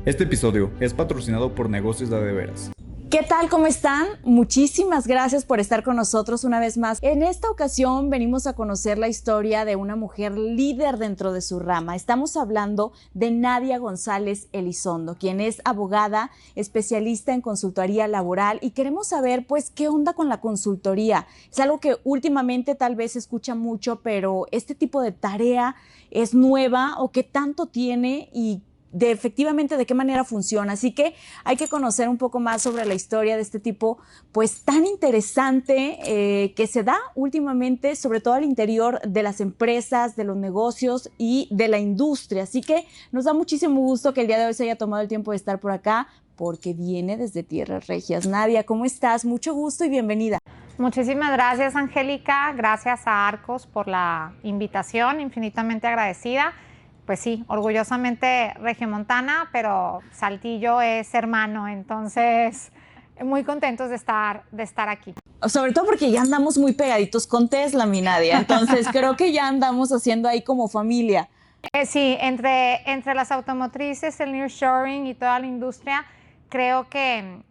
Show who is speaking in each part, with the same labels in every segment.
Speaker 1: Este episodio es patrocinado por Negocios de Adeveras.
Speaker 2: ¿Qué tal? ¿Cómo están? Muchísimas gracias por estar con nosotros una vez más. En esta ocasión venimos a conocer la historia de una mujer líder dentro de su rama. Estamos hablando de Nadia González Elizondo, quien es abogada, especialista en consultoría laboral, y queremos saber, pues, qué onda con la consultoría. Es algo que últimamente tal vez se escucha mucho, pero este tipo de tarea es nueva o qué tanto tiene y efectivamente de qué manera funciona. Así que hay que conocer un poco más sobre la historia de este tipo, pues tan interesante que se da últimamente, sobre todo al interior de las empresas, de los negocios y de la industria. Así que nos da muchísimo gusto que el día de hoy se haya tomado el tiempo de estar por acá, porque viene desde Tierras Regias. Nadia, ¿cómo estás? Mucho gusto y bienvenida.
Speaker 3: Muchísimas gracias, Angélica. Gracias a Arcos por la invitación, infinitamente agradecida. Pues sí, orgullosamente regiomontana, pero Saltillo es hermano, entonces muy contentos de estar aquí.
Speaker 2: Sobre todo porque ya andamos muy pegaditos con Tesla, mi Nadia, entonces creo que ya andamos haciendo ahí como familia.
Speaker 3: Sí, entre las automotrices, el nearshoring y toda la industria, creo que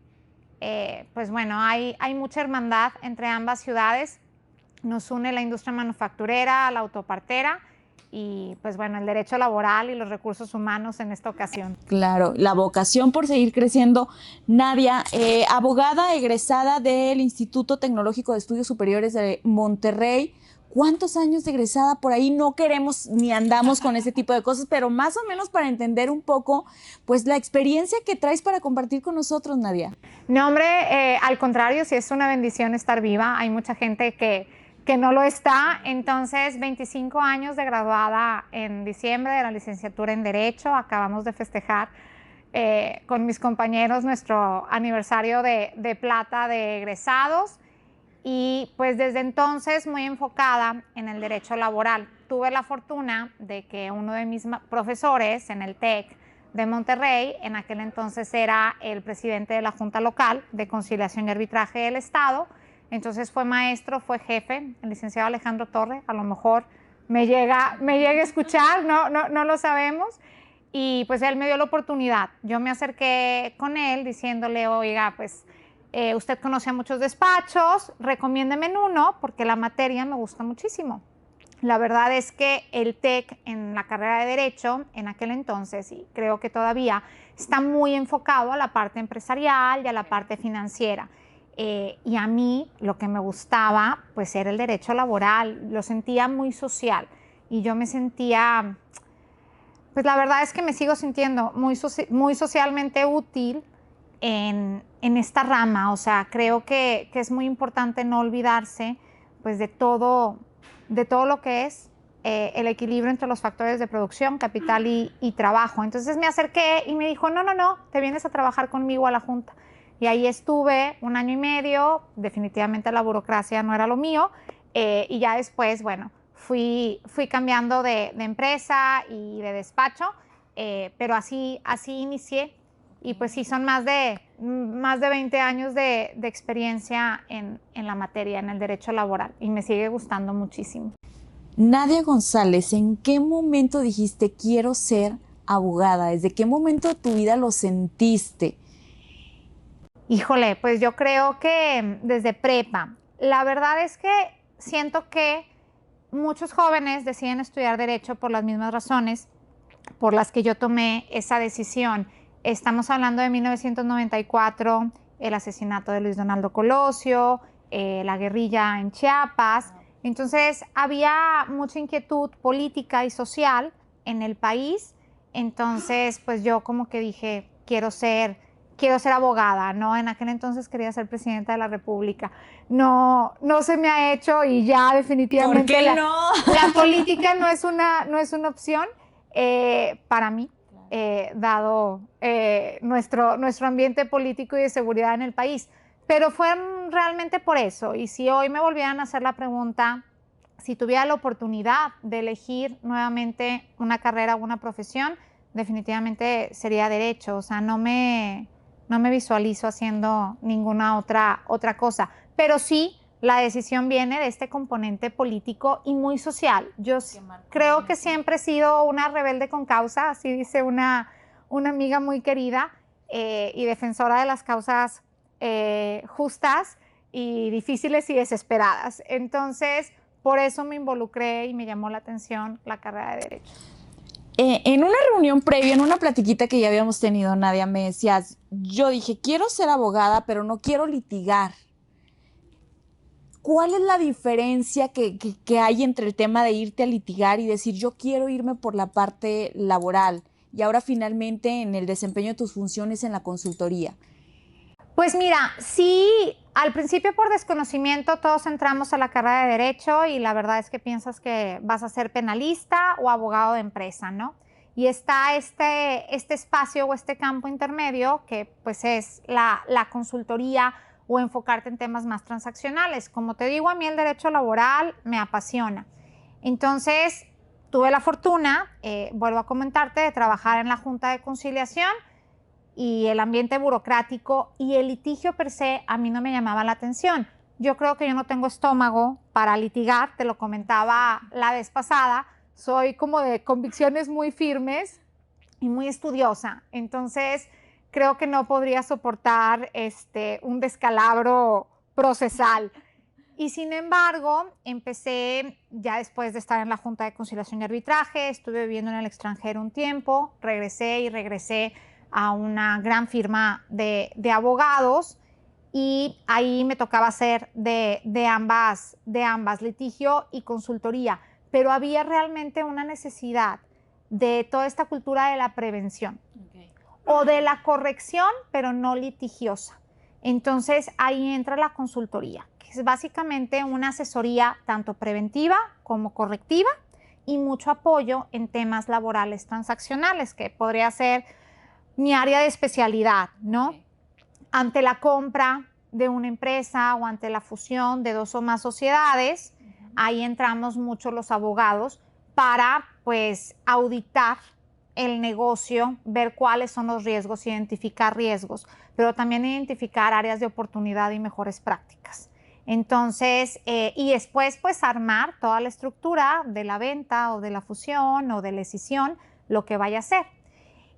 Speaker 3: pues bueno, hay mucha hermandad entre ambas ciudades. Nos une la industria manufacturera, la autopartera, y pues bueno, el derecho laboral y los recursos humanos en esta ocasión.
Speaker 2: Claro, la vocación por seguir creciendo. Nadia, abogada egresada del Instituto Tecnológico de Estudios Superiores de Monterrey. ¿Cuántos años de egresada? Por ahí no queremos ni andamos con ese tipo de cosas, pero más o menos para entender un poco, pues, la experiencia que traes para compartir con nosotros, Nadia.
Speaker 3: No, hombre, al contrario, sí es una bendición estar viva. Hay mucha gente que no lo está. Entonces, 25 años de graduada en diciembre de la licenciatura en Derecho. Acabamos de festejar con mis compañeros nuestro aniversario de plata de egresados. Y pues desde entonces muy enfocada en el derecho laboral. Tuve la fortuna de que uno de mis profesores en el TEC de Monterrey, en aquel entonces era el presidente de la Junta Local de Conciliación y Arbitraje del Estado. Entonces fue maestro, fue jefe, el licenciado Alejandro Torre, a lo mejor me llega a escuchar, no lo sabemos. Y pues él me dio la oportunidad. Yo me acerqué con él diciéndole, oiga, pues usted conoce a muchos despachos, recomiéndeme en uno porque la materia me gusta muchísimo. La verdad es que el TEC en la carrera de Derecho, en aquel entonces, y creo que todavía, está muy enfocado a la parte empresarial y a la parte financiera. Y a mí lo que me gustaba pues era el derecho laboral, lo sentía muy social y yo me sentía, pues la verdad es que me sigo sintiendo muy socialmente útil en esta rama. O sea, creo que es muy importante no olvidarse pues de todo lo que es el equilibrio entre los factores de producción, capital y trabajo. Entonces me acerqué y me dijo, no, te vienes a trabajar conmigo a la Junta. Y ahí estuve 1 año y medio, definitivamente la burocracia no era lo mío, y ya después, bueno, fui cambiando de empresa y de despacho, pero así inicié. Y pues sí, son más de 20 años de experiencia en la materia, en el derecho laboral, y me sigue gustando muchísimo.
Speaker 2: Nadia González, ¿en qué momento dijiste quiero ser abogada? ¿Desde qué momento de tu vida lo sentiste?
Speaker 3: Híjole, pues yo creo que desde prepa. La verdad es que siento que muchos jóvenes deciden estudiar Derecho por las mismas razones por las que yo tomé esa decisión. Estamos hablando de 1994, el asesinato de Luis Donaldo Colosio, la guerrilla en Chiapas. Entonces había mucha inquietud política y social en el país. Entonces pues yo como que dije, quiero ser abogada, ¿no? En aquel entonces quería ser presidenta de la República. No se me ha hecho y ya definitivamente
Speaker 2: ¿Por qué no?
Speaker 3: La política no es una opción para mí, dado nuestro ambiente político y de seguridad en el país. Pero fue realmente por eso. Y si hoy me volvieran a hacer la pregunta, si tuviera la oportunidad de elegir nuevamente una carrera o una profesión, definitivamente sería Derecho. O sea, no me visualizo haciendo ninguna otra cosa. Pero sí, la decisión viene de este componente político y muy social. Yo creo que siempre he sido una rebelde con causa, así dice una una amiga muy querida y defensora de las causas justas y difíciles y desesperadas. Entonces, por eso me involucré y me llamó la atención la carrera de Derecho.
Speaker 2: En una reunión previa, en una platiquita que ya habíamos tenido, Nadia, me decías, yo dije, quiero ser abogada, pero no quiero litigar. ¿Cuál es la diferencia que hay entre el tema de irte a litigar y decir, yo quiero irme por la parte laboral y ahora finalmente en el desempeño de tus funciones en la consultoría?
Speaker 3: Pues mira, sí, al principio por desconocimiento todos entramos a la carrera de Derecho y la verdad es que piensas que vas a ser penalista o abogado de empresa, ¿no? Y está este espacio o este campo intermedio que pues es la consultoría o enfocarte en temas más transaccionales. Como te digo, a mí el derecho laboral me apasiona. Entonces, tuve la fortuna, vuelvo a comentarte, de trabajar en la Junta de Conciliación y el ambiente burocrático y el litigio per se a mí no me llamaba la atención. Yo creo que yo no tengo estómago para litigar, te lo comentaba la vez pasada, soy como de convicciones muy firmes y muy estudiosa, entonces creo que no podría soportar un descalabro procesal. Y sin embargo, empecé ya después de estar en la Junta de Conciliación y Arbitraje, estuve viviendo en el extranjero un tiempo, regresé a una gran firma de abogados y ahí me tocaba hacer de ambas litigio y consultoría, pero había realmente una necesidad de toda esta cultura de la prevención o de la corrección, pero no litigiosa. Entonces ahí entra la consultoría, que es básicamente una asesoría tanto preventiva como correctiva y mucho apoyo en temas laborales transaccionales, que podría ser mi área de especialidad, ¿no? Okay. Ante la compra de una empresa o ante la fusión de dos o más sociedades, ahí entramos mucho los abogados para, pues, auditar el negocio, ver cuáles son los riesgos, identificar riesgos, pero también identificar áreas de oportunidad y mejores prácticas. Entonces, y después, pues, armar toda la estructura de la venta o de la fusión o de la escisión, lo que vaya a ser.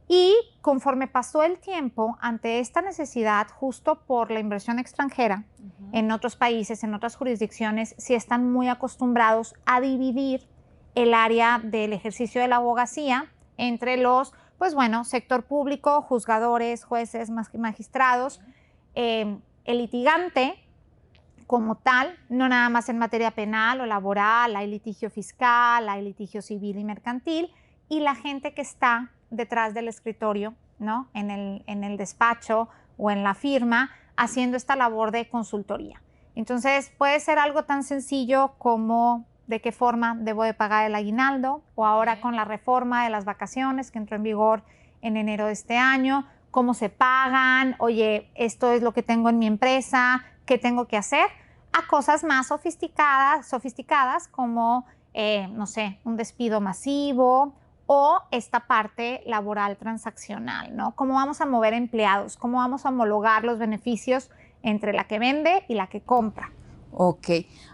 Speaker 3: Y conforme pasó el tiempo, ante esta necesidad, justo por la inversión extranjera, en otros países, en otras jurisdicciones, sí están muy acostumbrados a dividir el área del ejercicio de la abogacía entre los, pues bueno, sector público, juzgadores, jueces, magistrados, el litigante como tal, no nada más en materia penal o laboral, hay litigio fiscal, hay litigio civil y mercantil, y la gente que está detrás del escritorio, ¿no? En el despacho o en la firma, haciendo esta labor de consultoría. Entonces, puede ser algo tan sencillo como de qué forma debo de pagar el aguinaldo, o ahora con la reforma de las vacaciones que entró en vigor en enero de este año, cómo se pagan, oye, esto es lo que tengo en mi empresa, qué tengo que hacer, a cosas más sofisticadas como, no sé, un despido masivo, o esta parte laboral transaccional, ¿no? ¿Cómo vamos a mover empleados? ¿Cómo vamos a homologar los beneficios entre la que vende y la que compra?
Speaker 2: Ok.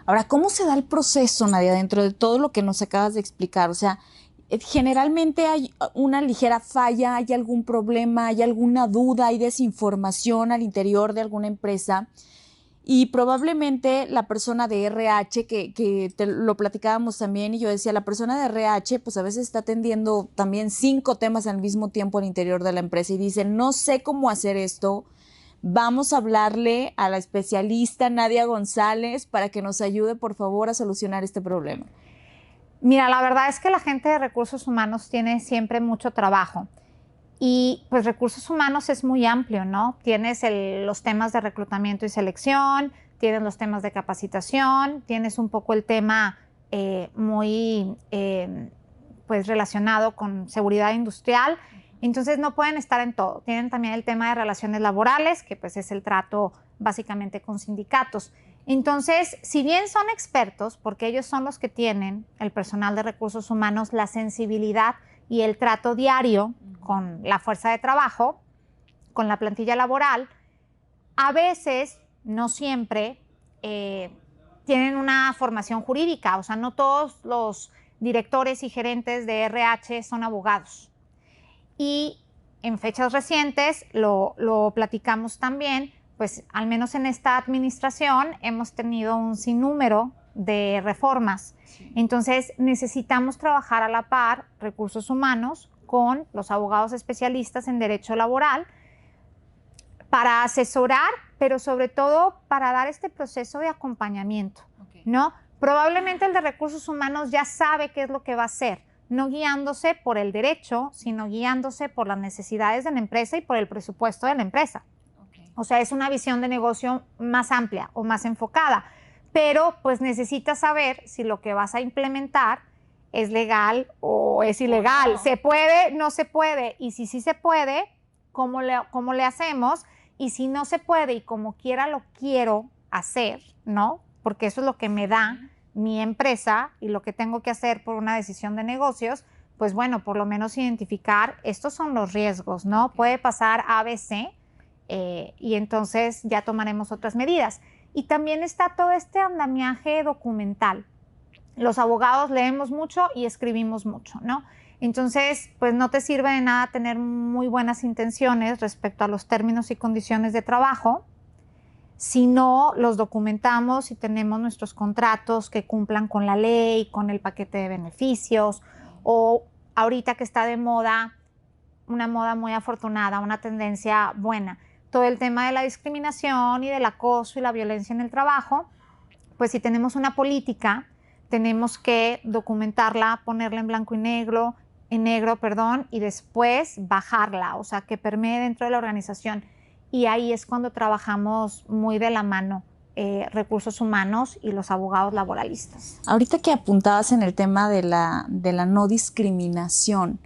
Speaker 2: Ahora, ¿cómo se da el proceso, Nadia, dentro de todo lo que nos acabas de explicar? O sea, generalmente hay una ligera falla, hay algún problema, hay alguna duda, hay desinformación al interior de alguna empresa. Y probablemente la persona de RH, que te lo platicábamos también, y yo decía, la persona de RH, pues a veces está atendiendo también 5 temas al mismo tiempo al interior de la empresa y dice, no sé cómo hacer esto, vamos a hablarle a la especialista Nadia González para que nos ayude, por favor, a solucionar este problema.
Speaker 3: Mira, la verdad es que la gente de recursos humanos tiene siempre mucho trabajo. Y pues recursos humanos es muy amplio, ¿no? Tienes los temas de reclutamiento y selección, tienes los temas de capacitación, tienes un poco el tema muy pues relacionado con seguridad industrial. Entonces no pueden estar en todo. Tienen también el tema de relaciones laborales, que pues es el trato básicamente con sindicatos. Entonces, si bien son expertos, porque ellos son los que tienen, el personal de recursos humanos, la sensibilidad y el trato diario con la fuerza de trabajo, con la plantilla laboral, a veces, no siempre, tienen una formación jurídica. O sea, no todos los directores y gerentes de RH son abogados. Y en fechas recientes, lo platicamos también, pues al menos en esta administración hemos tenido un sinnúmero de reformas. Entonces necesitamos trabajar a la par recursos humanos con los abogados especialistas en derecho laboral para asesorar, pero sobre todo para dar este proceso de acompañamiento, ¿no? Probablemente el de recursos humanos ya sabe qué es lo que va a hacer, no guiándose por el derecho, sino guiándose por las necesidades de la empresa y por el presupuesto de la empresa. O sea, es una visión de negocio más amplia o más enfocada, pero pues necesitas saber si lo que vas a implementar es legal o es ilegal, ¿se puede, no se puede? Y si sí se puede, ¿cómo le hacemos? Y si no se puede y como quiera lo quiero hacer, ¿no? Porque eso es lo que me da mi empresa y lo que tengo que hacer por una decisión de negocios, pues bueno, por lo menos identificar, estos son los riesgos, ¿no? Puede pasar ABC y entonces ya tomaremos otras medidas. Y también está todo este andamiaje documental. Los abogados leemos mucho y escribimos mucho, ¿no? Entonces, pues no te sirve de nada tener muy buenas intenciones respecto a los términos y condiciones de trabajo si no los documentamos y tenemos nuestros contratos que cumplan con la ley, con el paquete de beneficios, o ahorita que está de moda, una moda muy afortunada, una tendencia buena, todo el tema de la discriminación y del acoso y la violencia en el trabajo, pues si tenemos una política, tenemos que documentarla, ponerla en blanco y negro, y después bajarla, o sea, que permee dentro de la organización. Y ahí es cuando trabajamos muy de la mano recursos humanos y los abogados laboralistas.
Speaker 2: Ahorita que apuntabas en el tema de la no discriminación,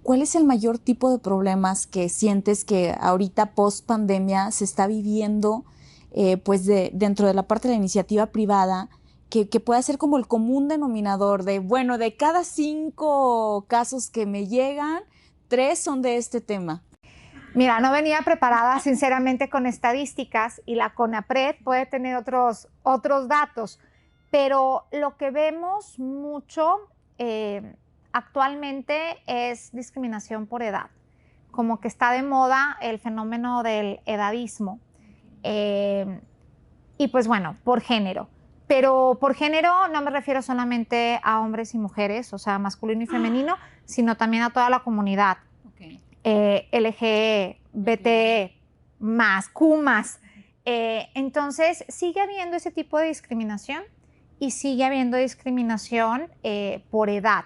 Speaker 2: ¿cuál es el mayor tipo de problemas que sientes que ahorita post pandemia se está viviendo dentro de la parte de la iniciativa privada que pueda ser como el común denominador de, bueno, de cada 5 casos que me llegan, 3 son de este tema?
Speaker 3: Mira, no venía preparada sinceramente con estadísticas y la CONAPRED puede tener otros datos, pero lo que vemos mucho actualmente es discriminación por edad, como que está de moda el fenómeno del edadismo y pues bueno, por género. Pero por género no me refiero solamente a hombres y mujeres, o sea, masculino y femenino, sino también a toda la comunidad. LGBT más, Q más. Entonces, sigue habiendo ese tipo de discriminación y sigue habiendo discriminación por edad.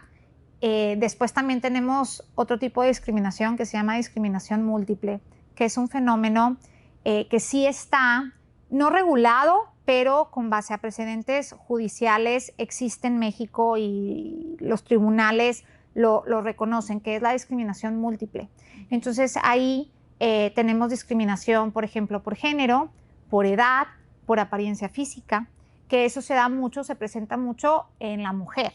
Speaker 3: Después también tenemos otro tipo de discriminación que se llama discriminación múltiple, que es un fenómeno que sí está no regulado, pero con base a precedentes judiciales existe en México y los tribunales lo reconocen, que es la discriminación múltiple. Entonces ahí tenemos discriminación, por ejemplo, por género, por edad, por apariencia física, que eso se da mucho, se presenta mucho en la mujer.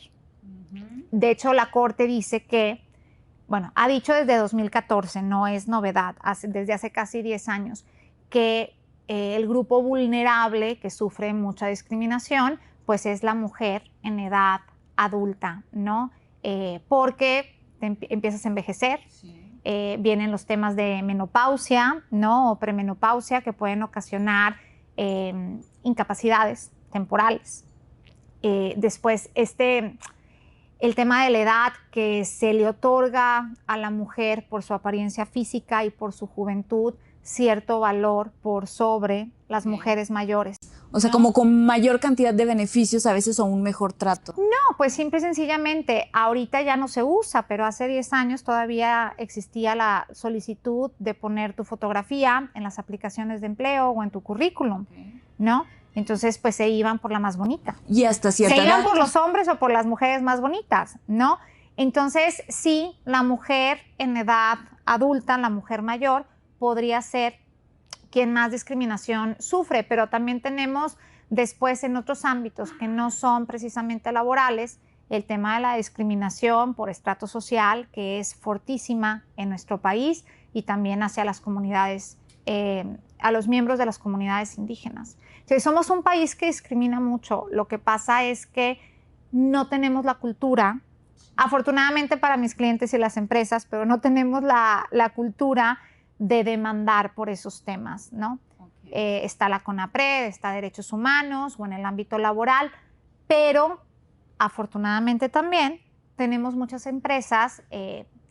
Speaker 3: De hecho, la Corte dice que, bueno, ha dicho desde 2014, no es novedad, desde hace casi 10 años, que el grupo vulnerable que sufre mucha discriminación, pues es la mujer en edad adulta, ¿no? Porque empiezas a envejecer, vienen los temas de menopausia, ¿no? O premenopausia que pueden ocasionar incapacidades temporales. Después, el tema de la edad que se le otorga a la mujer por su apariencia física y por su juventud, cierto valor por sobre las mujeres mayores.
Speaker 2: O sea, como con mayor cantidad de beneficios a veces o un mejor trato.
Speaker 3: No, pues simple y sencillamente, ahorita ya no se usa, pero hace 10 años todavía existía la solicitud de poner tu fotografía en las aplicaciones de empleo o en tu currículum, ¿no? Entonces, pues se iban por la más bonita.
Speaker 2: Y hasta cierta edad.
Speaker 3: Se iban por los hombres o por las mujeres más bonitas, ¿no? Entonces, sí, la mujer en edad adulta, la mujer mayor, podría ser quien más discriminación sufre, pero también tenemos después en otros ámbitos que no son precisamente laborales, el tema de la discriminación por estrato social, que es fortísima en nuestro país y también hacia las comunidades, a los miembros de las comunidades indígenas. Entonces, somos un país que discrimina mucho. Lo que pasa es que no tenemos la cultura Afortunadamente para mis clientes y las empresas, pero no tenemos la cultura de demandar por esos temas, ¿no? Está la CONAPRED, está Derechos Humanos o en el ámbito laboral, pero afortunadamente también tenemos muchas empresas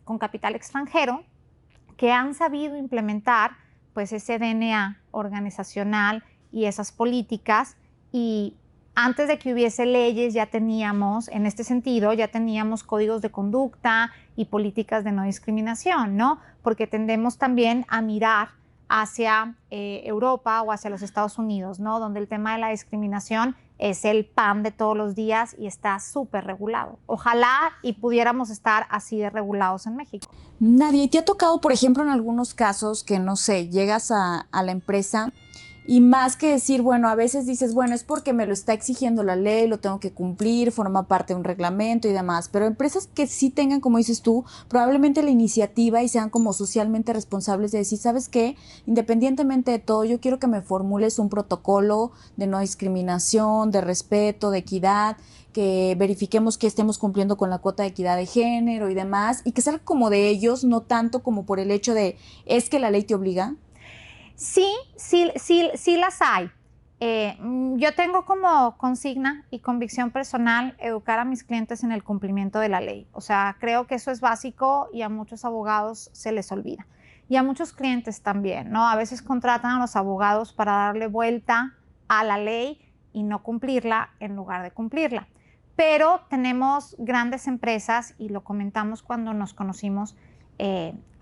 Speaker 3: con capital extranjero que han sabido implementar pues ese DNA organizacional y esas políticas, y antes de que hubiese leyes ya teníamos, en este sentido, ya teníamos códigos de conducta y políticas de no discriminación, ¿no? Porque tendemos también a mirar hacia Europa o hacia los Estados Unidos, ¿no? Donde el tema de la discriminación es el pan de todos los días y está súper regulado. Ojalá y pudiéramos estar así de regulados en México.
Speaker 2: Nadie, ¿te ha tocado, por ejemplo, en algunos casos que, no sé, llegas a la empresa y más que decir, bueno, a veces dices, bueno, es porque me lo está exigiendo la ley, lo tengo que cumplir, forma parte de un reglamento y demás, pero empresas que sí tengan, como dices tú, probablemente la iniciativa y sean como socialmente responsables de decir, ¿sabes qué? Independientemente de todo, yo quiero que me formules un protocolo de no discriminación, de respeto, de equidad, que verifiquemos que estemos cumpliendo con la cuota de equidad de género y demás, y que salga como de ellos, no tanto como por el hecho de, es que la ley te obliga.
Speaker 3: Sí las hay. Yo tengo como consigna y convicción personal educar a mis clientes en el cumplimiento de la ley. O sea, creo que eso es básico y a muchos abogados se les olvida. Y a muchos clientes también, ¿no? A veces contratan a los abogados para darle vuelta a la ley y no cumplirla en lugar de cumplirla. Pero tenemos grandes empresas, y lo comentamos cuando nos conocimos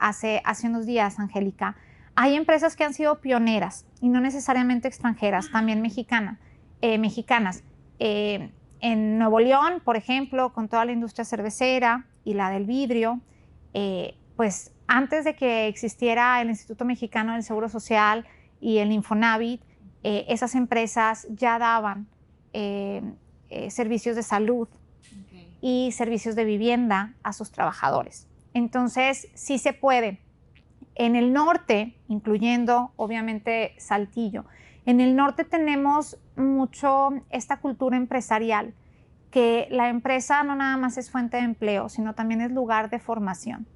Speaker 3: hace unos días, Angélica. Hay empresas que han sido pioneras, y no necesariamente extranjeras, también mexicanas. En Nuevo León, por ejemplo, con toda la industria cervecera y la del vidrio, pues antes de que existiera el Instituto Mexicano del Seguro Social y el Infonavit, esas empresas ya daban servicios de salud y servicios de vivienda a sus trabajadores. Entonces, sí se puede. En el norte, incluyendo obviamente Saltillo, en el norte tenemos mucho esta cultura empresarial, que la empresa no nada más es fuente de empleo, sino también es lugar de formación,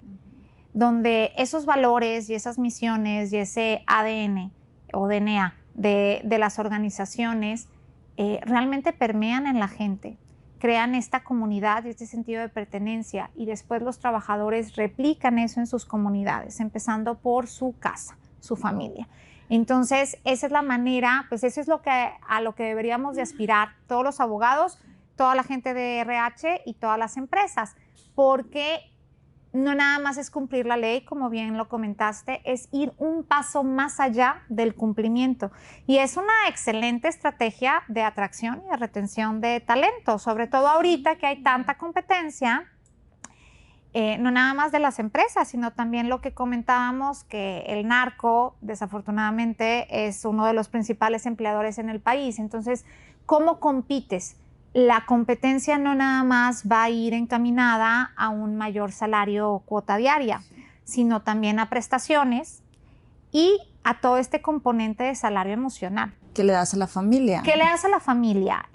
Speaker 3: donde esos valores y esas misiones y ese ADN o DNA de las organizaciones realmente permean en la gente, crean esta comunidad y este sentido de pertenencia, y después los trabajadores replican eso en sus comunidades, empezando por su casa, su familia. Entonces, esa es la manera, pues eso es a lo que deberíamos de aspirar todos los abogados, toda la gente de RH y todas las empresas, porque no nada más es cumplir la ley, como bien lo comentaste, es ir un paso más allá del cumplimiento. Y es una excelente estrategia de atracción y de retención de talento, sobre todo ahorita que hay tanta competencia, no nada más de las empresas, sino también lo que comentábamos, que el narco, desafortunadamente, es uno de los principales empleadores en el país. Entonces, ¿cómo compites? La competencia no nada más va a ir encaminada a un mayor salario o cuota diaria, sino también a prestaciones y a todo este componente de salario emocional.
Speaker 2: ¿Qué le das a la familia?
Speaker 3: ¿Qué le das a la familia?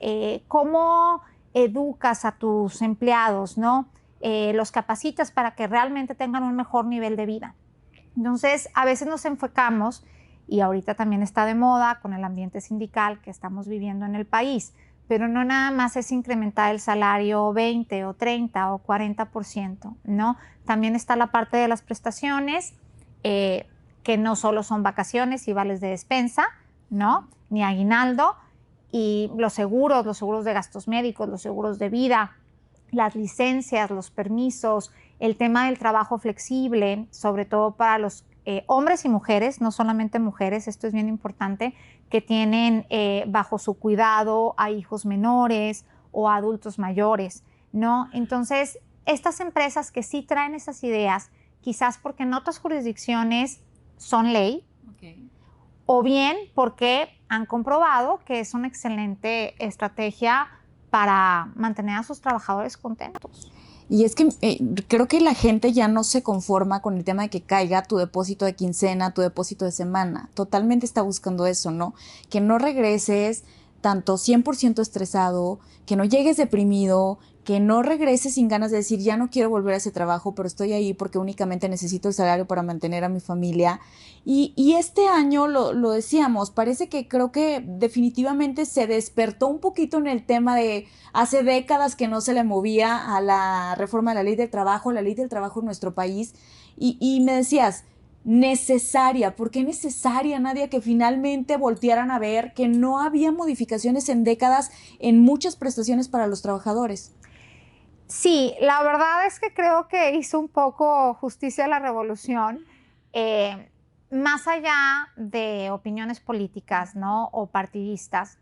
Speaker 3: ¿Cómo educas a tus empleados, ¿no? Los capacitas para que realmente tengan un mejor nivel de vida. Entonces, a veces nos enfocamos, y ahorita también está de moda con el ambiente sindical que estamos viviendo en el país, pero no nada más es incrementar el salario 20 o 30 o 40%, ¿no? También está la parte de las prestaciones, que no solo son vacaciones y vales de despensa, ¿no? Ni aguinaldo, y los seguros de gastos médicos, los seguros de vida, las licencias, los permisos, el tema del trabajo flexible, sobre todo para los hombres y mujeres, no solamente mujeres, esto es bien importante, que tienen bajo su cuidado a hijos menores o a adultos mayores, ¿no? Entonces, estas empresas que sí traen esas ideas, quizás porque en otras jurisdicciones son ley, o bien porque han comprobado que es una excelente estrategia para mantener a sus trabajadores contentos.
Speaker 2: Y es que creo que la gente ya no se conforma con el tema de que caiga tu depósito de quincena, tu depósito de semana. Totalmente está buscando eso, ¿no? Que no regreses tanto 100% estresado, que no llegues deprimido, que no regreses sin ganas de decir, ya no quiero volver a ese trabajo, pero estoy ahí porque únicamente necesito el salario para mantener a mi familia. Y este año, lo decíamos, parece que creo que definitivamente se despertó un poquito en el tema de hace décadas que no se le movía a la reforma de la ley del trabajo en nuestro país. Y me decías, necesaria. ¿Por qué necesaria, Nadia, que finalmente voltearan a ver que no había modificaciones en décadas en muchas prestaciones para los trabajadores?
Speaker 3: Sí, la verdad es que creo que hizo un poco justicia a la revolución, más allá de opiniones políticas, ¿no? O partidistas.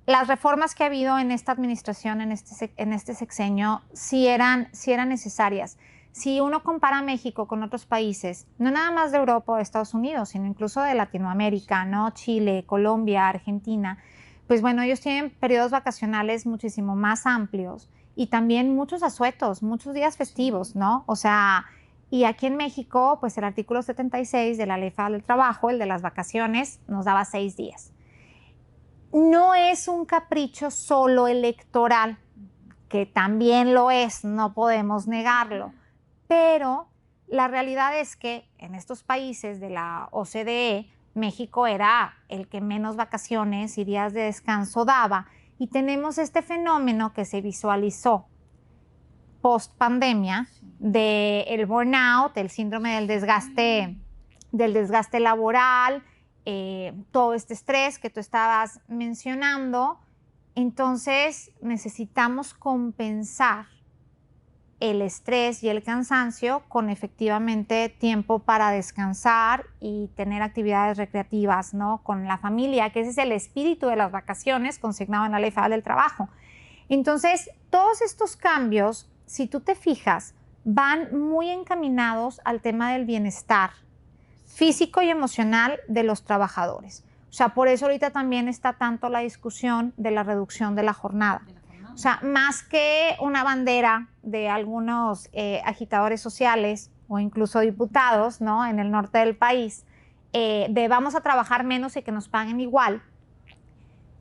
Speaker 3: Las reformas que ha habido en esta administración, en este sexenio, sí eran necesarias. Si uno compara México con otros países, no nada más de Europa o de Estados Unidos, sino incluso de Latinoamérica, ¿no? Chile, Colombia, Argentina, pues bueno, ellos tienen periodos vacacionales muchísimo más amplios y también muchos asuetos, muchos días festivos, ¿no? O sea, y aquí en México, pues el artículo 76 de la Ley Federal del Trabajo, el de las vacaciones, nos daba 6 días. No es un capricho solo electoral, que también lo es, no podemos negarlo, pero la realidad es que en estos países de la OCDE, México era el que menos vacaciones y días de descanso daba, y tenemos este fenómeno que se visualizó post pandemia del burnout, el síndrome del desgaste laboral, todo este estrés que tú estabas mencionando. Entonces necesitamos compensar el estrés y el cansancio con efectivamente tiempo para descansar y tener actividades recreativas, ¿no? Con la familia, que ese es el espíritu de las vacaciones consignado en la Ley Federal del Trabajo. Entonces, todos estos cambios, si tú te fijas, van muy encaminados al tema del bienestar físico y emocional de los trabajadores. O sea, por eso ahorita también está tanto la discusión de la reducción de la jornada. O sea, más que una bandera de algunos agitadores sociales o incluso diputados, ¿no? En el norte del país, de vamos a trabajar menos y que nos paguen igual,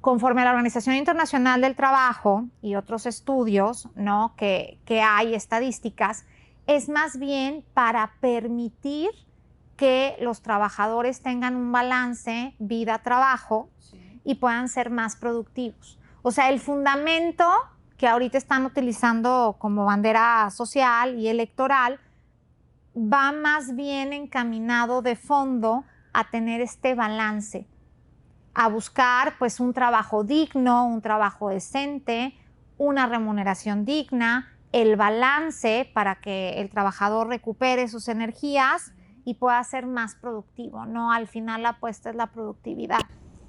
Speaker 3: conforme a la Organización Internacional del Trabajo y otros estudios, ¿no? que hay estadísticas, es más bien para permitir que los trabajadores tengan un balance vida-trabajo y puedan ser más productivos. O sea, el fundamento que ahorita están utilizando como bandera social y electoral va más bien encaminado de fondo a tener este balance, a buscar pues un trabajo digno, un trabajo decente, una remuneración digna, el balance para que el trabajador recupere sus energías y pueda ser más productivo, ¿no? Al final la apuesta es la productividad.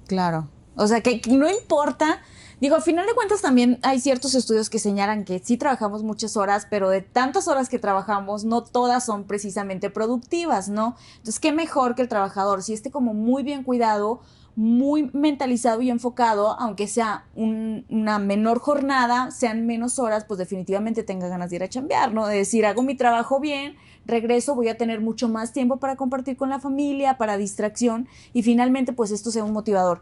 Speaker 2: Claro. O sea, que no importa, digo, a final de cuentas también hay ciertos estudios que señalan que sí trabajamos muchas horas, pero de tantas horas que trabajamos, no todas son precisamente productivas, ¿no? Entonces, qué mejor que el trabajador, si esté como muy bien cuidado, muy mentalizado y enfocado, aunque sea una menor jornada, sean menos horas, pues definitivamente tenga ganas de ir a chambear, ¿no? De decir, hago mi trabajo bien, regreso, voy a tener mucho más tiempo para compartir con la familia, para distracción, y finalmente, pues esto sea un motivador.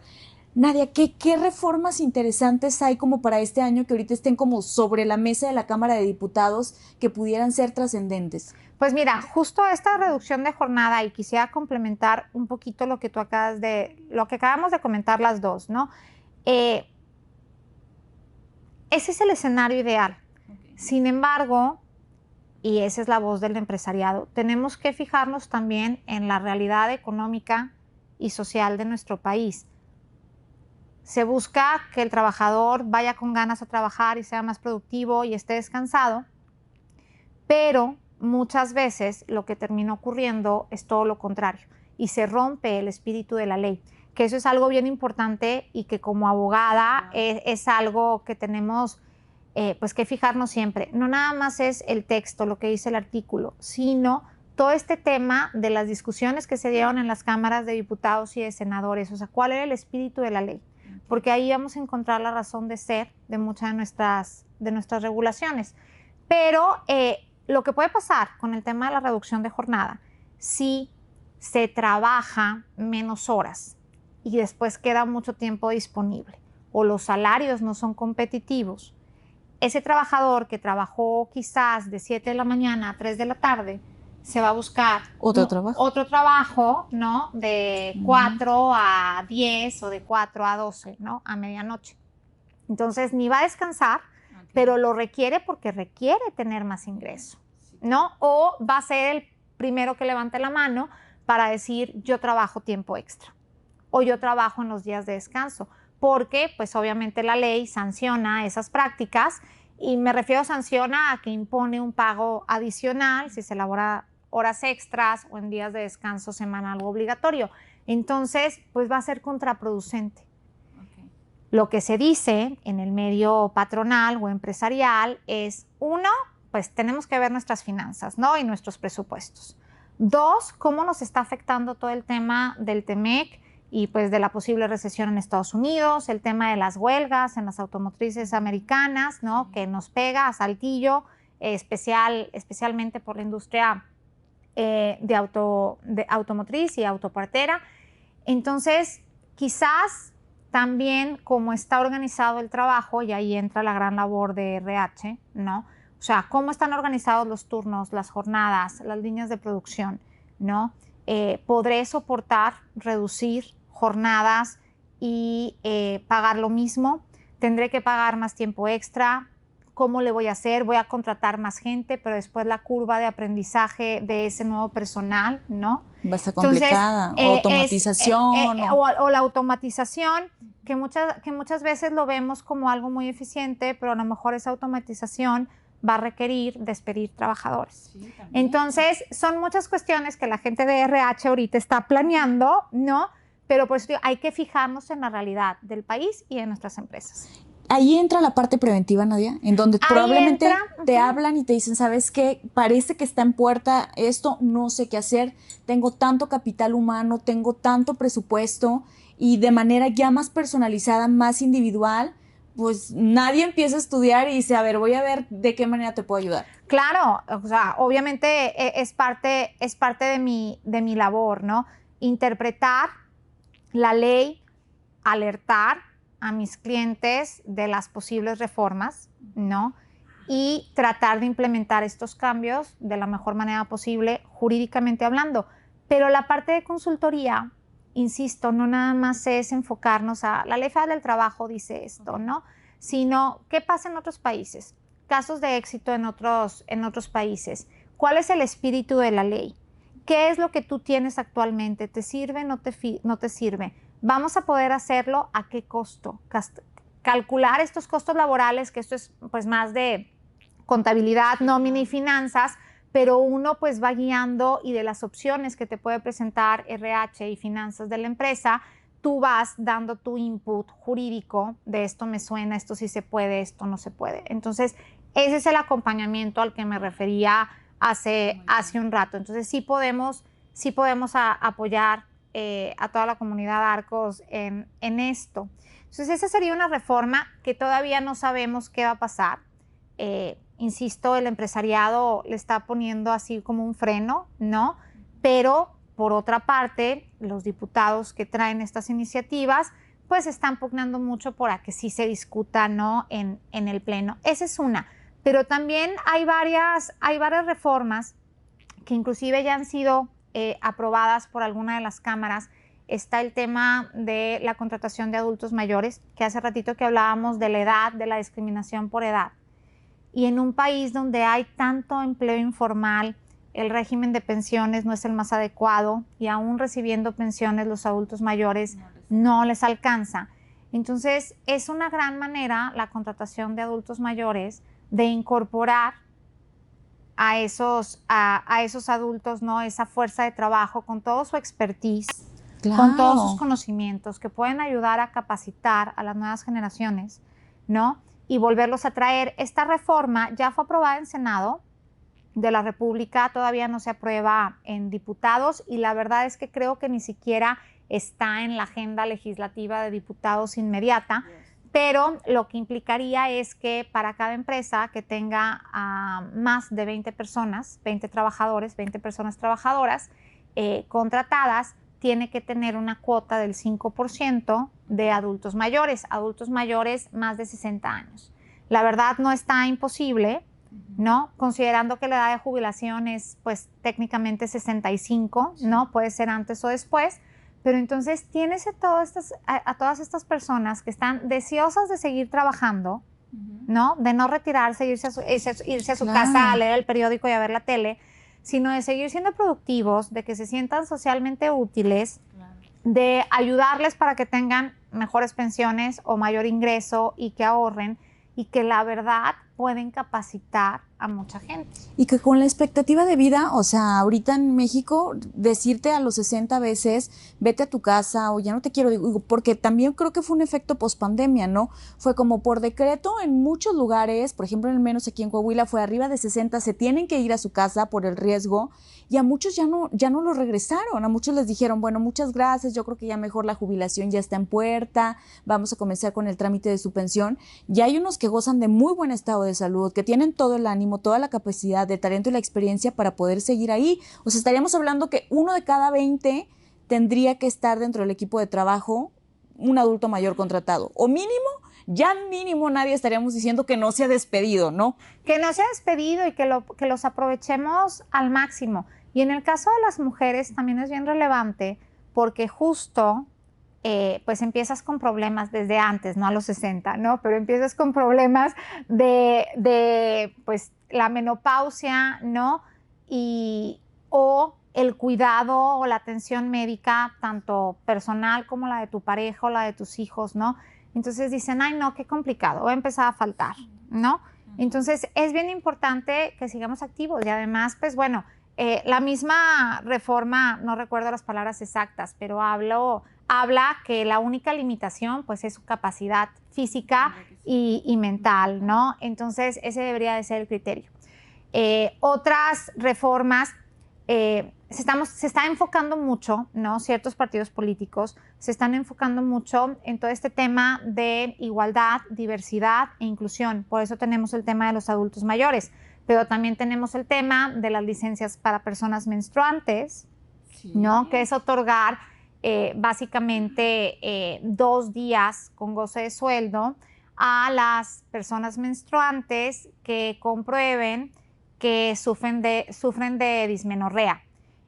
Speaker 2: Nadia, ¿qué reformas interesantes hay como para este año que ahorita estén como sobre la mesa de la Cámara de Diputados que pudieran ser trascendentes?
Speaker 3: Pues mira, justo esta reducción de jornada, y quisiera complementar un poquito lo que acabamos de comentar las dos, ¿no? Ese es el escenario ideal. Okay. Sin embargo, y esa es la voz del empresariado, tenemos que fijarnos también en la realidad económica y social de nuestro país. Se busca que el trabajador vaya con ganas a trabajar y sea más productivo y esté descansado, pero muchas veces lo que termina ocurriendo es todo lo contrario y se rompe el espíritu de la ley, que eso es algo bien importante y que como abogada es algo que tenemos pues que fijarnos siempre. No nada más es el texto, lo que dice el artículo, sino todo este tema de las discusiones que se dieron en las cámaras de diputados y de senadores, o sea, cuál era el espíritu de la ley, porque ahí vamos a encontrar la razón de ser de muchas de nuestras regulaciones. Pero lo que puede pasar con el tema de la reducción de jornada, si se trabaja menos horas y después queda mucho tiempo disponible o los salarios no son competitivos, ese trabajador que trabajó quizás de 7 de la mañana a 3 de la tarde, se va a buscar otro trabajo, ¿no? De 4 a 10 o de 4 a 12, ¿no? A medianoche. Entonces, ni va a descansar, pero lo requiere porque requiere tener más ingreso, ¿no? O va a ser el primero que levante la mano para decir, yo trabajo tiempo extra o yo trabajo en los días de descanso, porque pues obviamente la ley sanciona esas prácticas y me refiero a sanciona a que impone un pago adicional si se elabora horas extras o en días de descanso semanal o obligatorio. Entonces, pues va a ser contraproducente. Lo que se dice en el medio patronal o empresarial es, uno, pues tenemos que ver nuestras finanzas, ¿no? Y nuestros presupuestos. Dos, cómo nos está afectando todo el tema del TEMEC y pues de la posible recesión en Estados Unidos, el tema de las huelgas en las automotrices americanas, ¿no? Que nos pega a saltillo, especialmente por la industria de automotriz y autopartera. Entonces, quizás también como está organizado el trabajo, y ahí entra la gran labor de RH, ¿no? O sea, cómo están organizados los turnos, las jornadas, las líneas de producción, ¿no? ¿Podré soportar, reducir jornadas y pagar lo mismo? ¿Tendré que pagar más tiempo extra? ¿Cómo le voy a hacer? Voy a contratar más gente, pero después la curva de aprendizaje de ese nuevo personal, ¿no?
Speaker 2: Va a estar complicada. Automatización.
Speaker 3: O la automatización, que muchas veces lo vemos como algo muy eficiente, pero a lo mejor esa automatización va a requerir despedir trabajadores. Sí, entonces, son muchas cuestiones que la gente de RH ahorita está planeando, ¿no? Pero por eso digo, hay que fijarnos en la realidad del país y de nuestras empresas.
Speaker 2: Ahí entra la parte preventiva, Nadia, en donde
Speaker 3: ahí
Speaker 2: probablemente te hablan y te dicen, ¿sabes qué? Parece que está en puerta esto, no sé qué hacer, tengo tanto capital humano, tengo tanto presupuesto y de manera ya más personalizada, más individual, pues nadie empieza a estudiar y dice, a ver, voy a ver de qué manera te puedo ayudar.
Speaker 3: Claro, o sea, obviamente es parte de mi labor, ¿no? Interpretar la ley, alertar a mis clientes de las posibles reformas, ¿no? Y tratar de implementar estos cambios de la mejor manera posible, jurídicamente hablando. Pero la parte de consultoría, insisto, no nada más es enfocarnos a la Ley Federal del Trabajo dice esto, ¿no? Sino, ¿qué pasa en otros países? Casos de éxito en otros países. ¿Cuál es el espíritu de la ley? ¿Qué es lo que tú tienes actualmente? ¿Te sirve? ¿No te sirve? ¿Vamos a poder hacerlo? ¿A qué costo? Calcular estos costos laborales, que esto es pues más de contabilidad, nómina y finanzas, pero uno pues va guiando y de las opciones que te puede presentar RH y finanzas de la empresa, tú vas dando tu input jurídico de esto me suena, esto sí se puede, esto no se puede. Entonces, ese es el acompañamiento al que me refería hace un rato. Entonces, sí podemos apoyar a toda la comunidad Arcos en esto. Entonces, esa sería una reforma que todavía no sabemos qué va a pasar. Insisto, el empresariado le está poniendo así como un freno, ¿no? Pero, por otra parte, los diputados que traen estas iniciativas, pues están pugnando mucho para que sí se discuta, ¿no? En el Pleno. Esa es una. Pero también hay varias reformas que inclusive ya han sido aprobadas por alguna de las cámaras. Está el tema de la contratación de adultos mayores, que hace ratito que hablábamos de la edad, de la discriminación por edad. Y en un país donde hay tanto empleo informal, el régimen de pensiones no es el más adecuado y aún recibiendo pensiones los adultos mayores no les alcanza. Entonces, es una gran manera la contratación de adultos mayores de incorporar a esos adultos, ¿no? Esa fuerza de trabajo con todo su expertise, claro, con todos sus conocimientos que pueden ayudar a capacitar a las nuevas generaciones, ¿no? Y volverlos a traer. Esta reforma ya fue aprobada en Senado de la República, todavía no se aprueba en diputados y la verdad es que creo que ni siquiera está en la agenda legislativa de diputados inmediata, pero lo que implicaría es que para cada empresa que tenga más de 20 personas, 20 trabajadores, 20 personas trabajadoras contratadas, tiene que tener una cuota del 5% de adultos mayores más de 60 años. La verdad no está imposible, ¿no? Considerando que la edad de jubilación es, pues, técnicamente 65, ¿no? Puede ser antes o después, pero entonces tienes a todas estas personas que están deseosas de seguir trabajando, ¿no? De no retirarse, irse a su casa a leer el periódico y a ver la tele, sino de seguir siendo productivos, de que se sientan socialmente útiles, de ayudarles para que tengan mejores pensiones o mayor ingreso y que ahorren, y que la verdad pueden capacitar a mucha gente.
Speaker 2: Y que con la expectativa de vida, o sea, ahorita en México, decirte a los 60 veces, vete a tu casa o ya no te quiero, digo, porque también creo que fue un efecto pospandemia, ¿no? Fue como por decreto en muchos lugares, por ejemplo, al menos aquí en Coahuila, fue arriba de 60, se tienen que ir a su casa por el riesgo, y a muchos ya no lo regresaron, a muchos les dijeron, bueno, muchas gracias, yo creo que ya mejor la jubilación ya está en puerta, vamos a comenzar con el trámite de su pensión. Y hay unos que gozan de muy buen estado de salud, que tienen todo el ánimo, toda la capacidad, el talento y la experiencia para poder seguir ahí. O sea, estaríamos hablando que 1 de cada 20 tendría que estar dentro del equipo de trabajo un adulto mayor contratado. O mínimo nadie estaríamos diciendo que no se ha despedido, ¿no?
Speaker 3: Que no se ha despedido y que los aprovechemos al máximo. Y en el caso de las mujeres también es bien relevante porque justo pues empiezas con problemas desde antes, no a los 60, ¿no? Pero empiezas con problemas de pues la menopausia, ¿no? O el cuidado o la atención médica, tanto personal como la de tu pareja o la de tus hijos, ¿no? Entonces dicen, ay, no, qué complicado, voy a empezar a faltar, ¿no? Entonces es bien importante que sigamos activos y además, pues bueno, la misma reforma, no recuerdo las palabras exactas, pero habla que la única limitación pues es su capacidad física y mental, ¿no? Entonces ese debería de ser el criterio. Otras reformas, se está enfocando mucho, ¿no? Ciertos partidos políticos se están enfocando mucho en todo este tema de igualdad, diversidad e inclusión. Por eso tenemos el tema de los adultos mayores, pero también tenemos el tema de las licencias para personas menstruantes, ¿no? Que es otorgar básicamente 2 días con goce de sueldo a las personas menstruantes que comprueben que sufren de dismenorrea.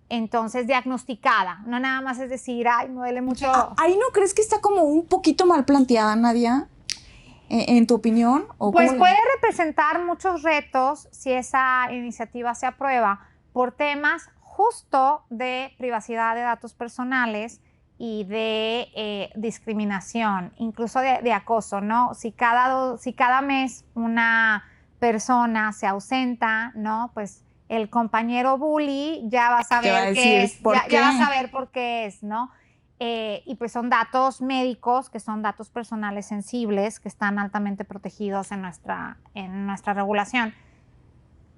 Speaker 3: Entonces, diagnosticada, no nada más es decir, ay, me duele mucho.
Speaker 2: ¿Ahí no crees que está como un poquito mal planteada, Nadia? ¿En tu opinión? ¿O
Speaker 3: pues puede representar muchos retos si esa iniciativa se aprueba por temas justo de privacidad de datos personales y de discriminación, incluso de acoso, ¿no? Si cada mes una persona se ausenta, ¿no? Pues el compañero bully ya va a saber qué es, ya va a saber por qué es, ¿no? Y pues son datos médicos, que son datos personales sensibles, que están altamente protegidos en nuestra regulación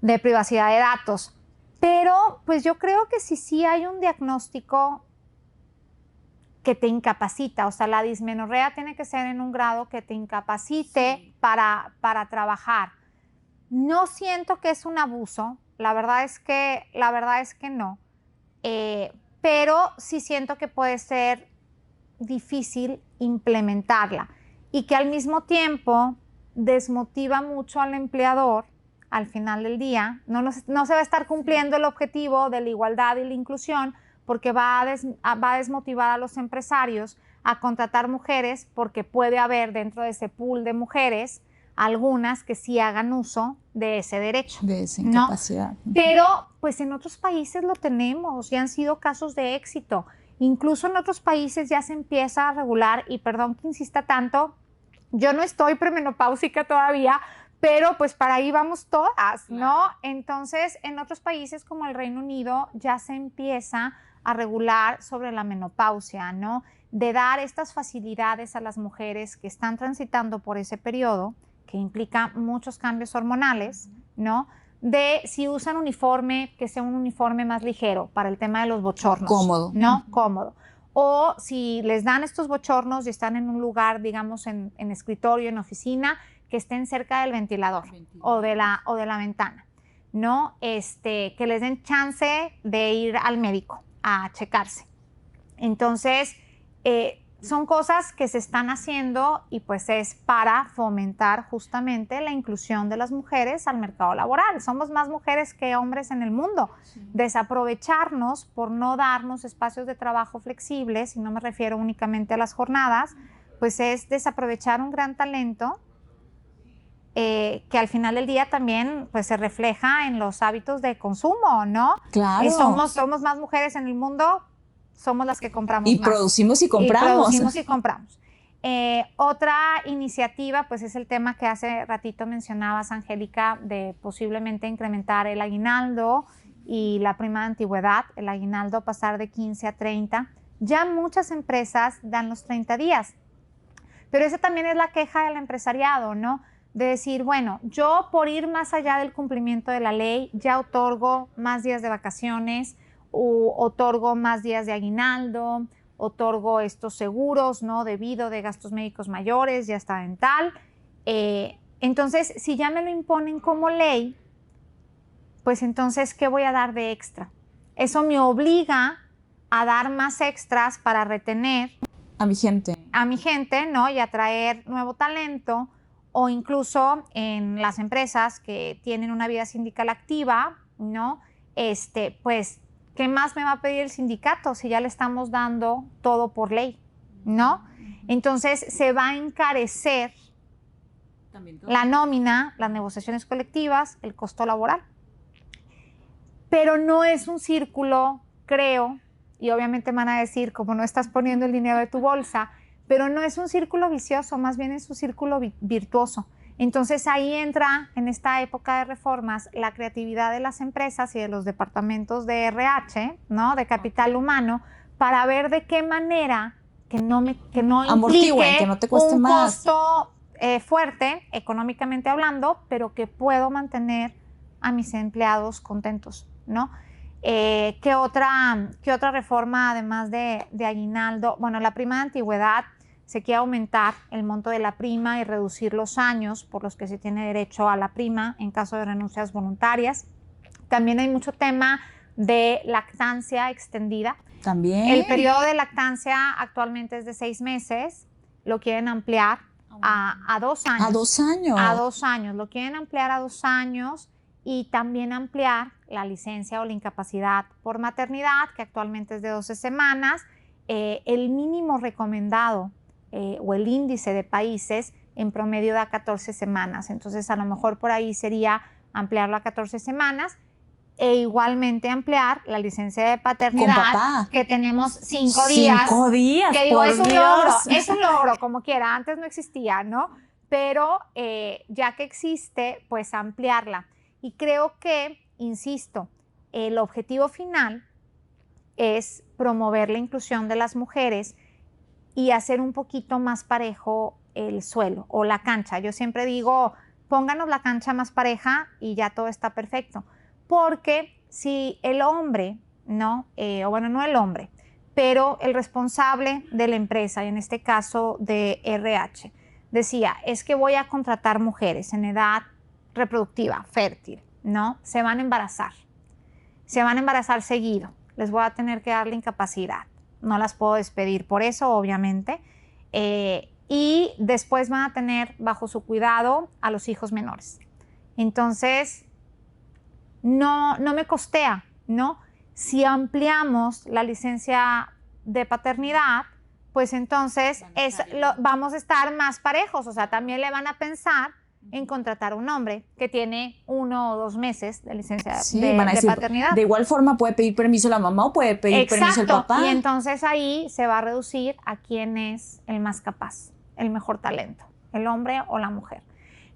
Speaker 3: de privacidad de datos. Pero pues yo creo que sí hay un diagnóstico que te incapacita, o sea, la dismenorrea tiene que ser en un grado que te incapacite para trabajar. No siento que es un abuso, la verdad es que no, pero sí siento que puede ser difícil implementarla y que al mismo tiempo desmotiva mucho al empleador al final del día. No se va a estar cumpliendo el objetivo de la igualdad y la inclusión porque va a desmotivar a los empresarios a contratar mujeres porque puede haber dentro de ese pool de mujeres algunas que sí hagan uso de ese derecho.
Speaker 2: De esa incapacidad.
Speaker 3: ¿No? Pero pues en otros países lo tenemos y han sido casos de éxito. Incluso en otros países ya se empieza a regular y perdón que insista tanto, yo no estoy premenopáusica todavía, pero pues para ahí vamos todas, ¿no? Entonces en otros países como el Reino Unido ya se empieza a regular sobre la menopausia, ¿no? De dar estas facilidades a las mujeres que están transitando por ese periodo, que implica muchos cambios hormonales, ¿no? De si usan uniforme, que sea un uniforme más ligero para el tema de los bochornos.
Speaker 2: Cómodo.
Speaker 3: ¿No? Cómodo. O si les dan estos bochornos y están en un lugar, digamos, en escritorio, en oficina, que estén cerca del ventilador. O de la ventana, ¿no? Que les den chance de ir al médico a checarse. Entonces, son cosas que se están haciendo y pues es para fomentar justamente la inclusión de las mujeres al mercado laboral. Somos más mujeres que hombres en el mundo. Sí. Desaprovecharnos por no darnos espacios de trabajo flexibles, y no me refiero únicamente a las jornadas, pues es desaprovechar un gran talento que al final del día también pues se refleja en los hábitos de consumo, ¿no?
Speaker 2: Claro.
Speaker 3: Somos más mujeres en el mundo, somos las que compramos
Speaker 2: y
Speaker 3: más.
Speaker 2: Producimos y compramos.
Speaker 3: Y producimos y compramos. Otra iniciativa, pues es el tema que hace ratito mencionabas, Angélica, de posiblemente incrementar el aguinaldo y la prima de antigüedad, el aguinaldo pasar de 15 a 30. Ya muchas empresas dan los 30 días, pero esa también es la queja del empresariado, ¿no? De decir, bueno, yo por ir más allá del cumplimiento de la ley, ya otorgo más días de vacaciones, otorgo más días de aguinaldo, otorgo estos seguros, ¿no? Debido de gastos médicos mayores, ya está dental. Entonces, si ya me lo imponen como ley, pues entonces, ¿qué voy a dar de extra? Eso me obliga a dar más extras para retener
Speaker 2: a mi gente,
Speaker 3: ¿no? Y atraer nuevo talento, o incluso en las empresas que tienen una vida sindical activa, ¿no? Pues, ¿qué más me va a pedir el sindicato si ya le estamos dando todo por ley, ¿no? Entonces se va a encarecer la nómina, las negociaciones colectivas, el costo laboral. Pero no es un círculo, creo, y obviamente me van a decir, como no estás poniendo el dinero de tu bolsa, pero no es un círculo vicioso, más bien es un círculo virtuoso. Entonces ahí entra, en esta época de reformas, la creatividad de las empresas y de los departamentos de RH, ¿no? De capital humano, para ver de qué manera que no implique
Speaker 2: que no te cueste
Speaker 3: un
Speaker 2: más.
Speaker 3: costo fuerte, económicamente hablando, pero que puedo mantener a mis empleados contentos, ¿no? ¿Qué otra reforma además de aguinaldo? Bueno, la prima de antigüedad, se quiere aumentar el monto de la prima y reducir los años por los que se tiene derecho a la prima en caso de renuncias voluntarias. También hay mucho tema de lactancia extendida.
Speaker 2: También.
Speaker 3: El periodo de lactancia actualmente es de 6 meses, lo quieren ampliar a 2 años.
Speaker 2: A 2 años.
Speaker 3: A 2 años, lo quieren ampliar a 2 años. Y también ampliar la licencia o la incapacidad por maternidad, que actualmente es de 12 semanas. El mínimo recomendado o el índice de países en promedio da 14 semanas. Entonces, a lo mejor por ahí sería ampliarlo a 14 semanas e igualmente ampliar la licencia de paternidad, que tenemos 5 días.
Speaker 2: 5 días,
Speaker 3: que digo,
Speaker 2: por
Speaker 3: es un
Speaker 2: Dios.
Speaker 3: logro, es un logro, como quiera. Antes no existía, ¿no? Pero ya que existe, pues ampliarla. Y creo que, insisto, el objetivo final es promover la inclusión de las mujeres y hacer un poquito más parejo el suelo o la cancha. Yo siempre digo, pónganos la cancha más pareja y ya todo está perfecto. Porque si el hombre, ¿no? O bueno, no el hombre, pero el responsable de la empresa, y en este caso de RH, decía, es que voy a contratar mujeres en edad reproductiva, fértil, ¿no? Se van a embarazar seguido, les voy a tener que dar la incapacidad, no las puedo despedir por eso, obviamente, y después van a tener bajo su cuidado a los hijos menores. Entonces, no me costea, ¿no? Si ampliamos la licencia de paternidad, pues entonces vamos a estar más parejos, o sea, también le van a pensar en contratar a un hombre que tiene 1 o 2 meses de licencia de paternidad.
Speaker 2: De igual forma puede pedir permiso la mamá o puede pedir permiso el papá.
Speaker 3: Y entonces ahí se va a reducir a quién es el más capaz, el mejor talento, el hombre o la mujer.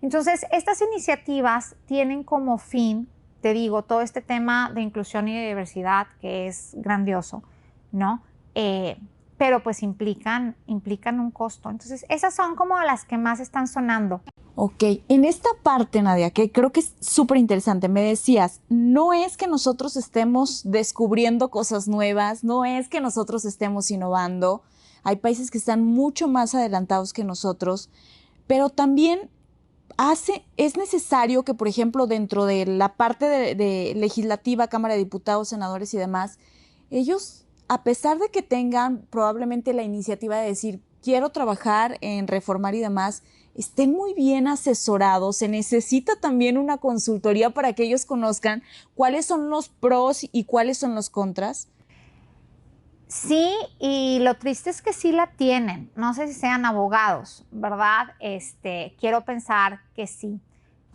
Speaker 3: Entonces, estas iniciativas tienen como fin, te digo, todo este tema de inclusión y de diversidad que es grandioso, ¿no? Pero pues implican un costo. Entonces, esas son como las que más están sonando.
Speaker 2: Ok, en esta parte, Nadia, que creo que es súper interesante, me decías, no es que nosotros estemos descubriendo cosas nuevas, no es que nosotros estemos innovando, hay países que están mucho más adelantados que nosotros, pero también es necesario que, por ejemplo, dentro de la parte de legislativa, Cámara de Diputados, senadores y demás, ellos a pesar de que tengan probablemente la iniciativa de decir, quiero trabajar en reformar y demás, estén muy bien asesorados. Se necesita también una consultoría para que ellos conozcan cuáles son los pros y cuáles son los contras.
Speaker 3: Sí, y lo triste es que sí la tienen. No sé si sean abogados, ¿verdad? Quiero pensar que sí,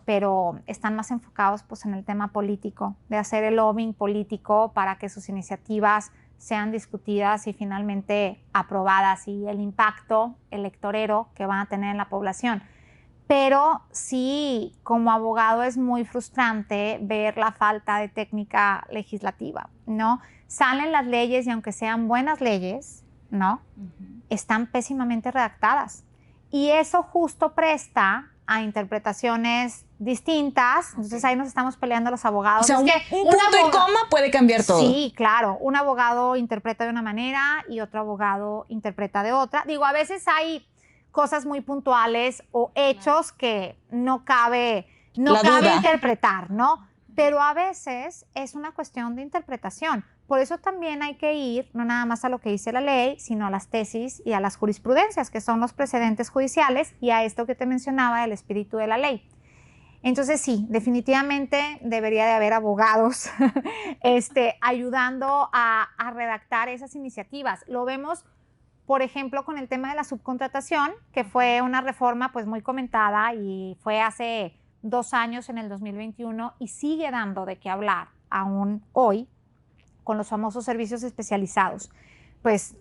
Speaker 3: pero están más enfocados pues en el tema político, de hacer el lobbying político para que sus iniciativas sean discutidas y finalmente aprobadas, y el impacto electorero que van a tener en la población. Pero sí, como abogado es muy frustrante ver la falta de técnica legislativa, ¿no? Salen las leyes y aunque sean buenas leyes, ¿no? Están pésimamente redactadas. Y eso justo presta a interpretaciones distintas. Entonces ahí nos estamos peleando los abogados.
Speaker 2: O sea, un punto y coma puede cambiar todo.
Speaker 3: Sí, claro. Un abogado interpreta de una manera y otro abogado interpreta de otra. Digo, a veces hay cosas muy puntuales o hechos que no cabe interpretar, ¿no? Pero a veces es una cuestión de interpretación. Por eso también hay que ir no nada más a lo que dice la ley, sino a las tesis y a las jurisprudencias, que son los precedentes judiciales, y a esto que te mencionaba, el espíritu de la ley. Entonces sí, definitivamente debería de haber abogados ayudando a redactar esas iniciativas. Lo vemos, por ejemplo, con el tema de la subcontratación, que fue una reforma pues muy comentada y fue hace 2 años, en el 2021, y sigue dando de qué hablar aún hoy con los famosos servicios especializados. Pues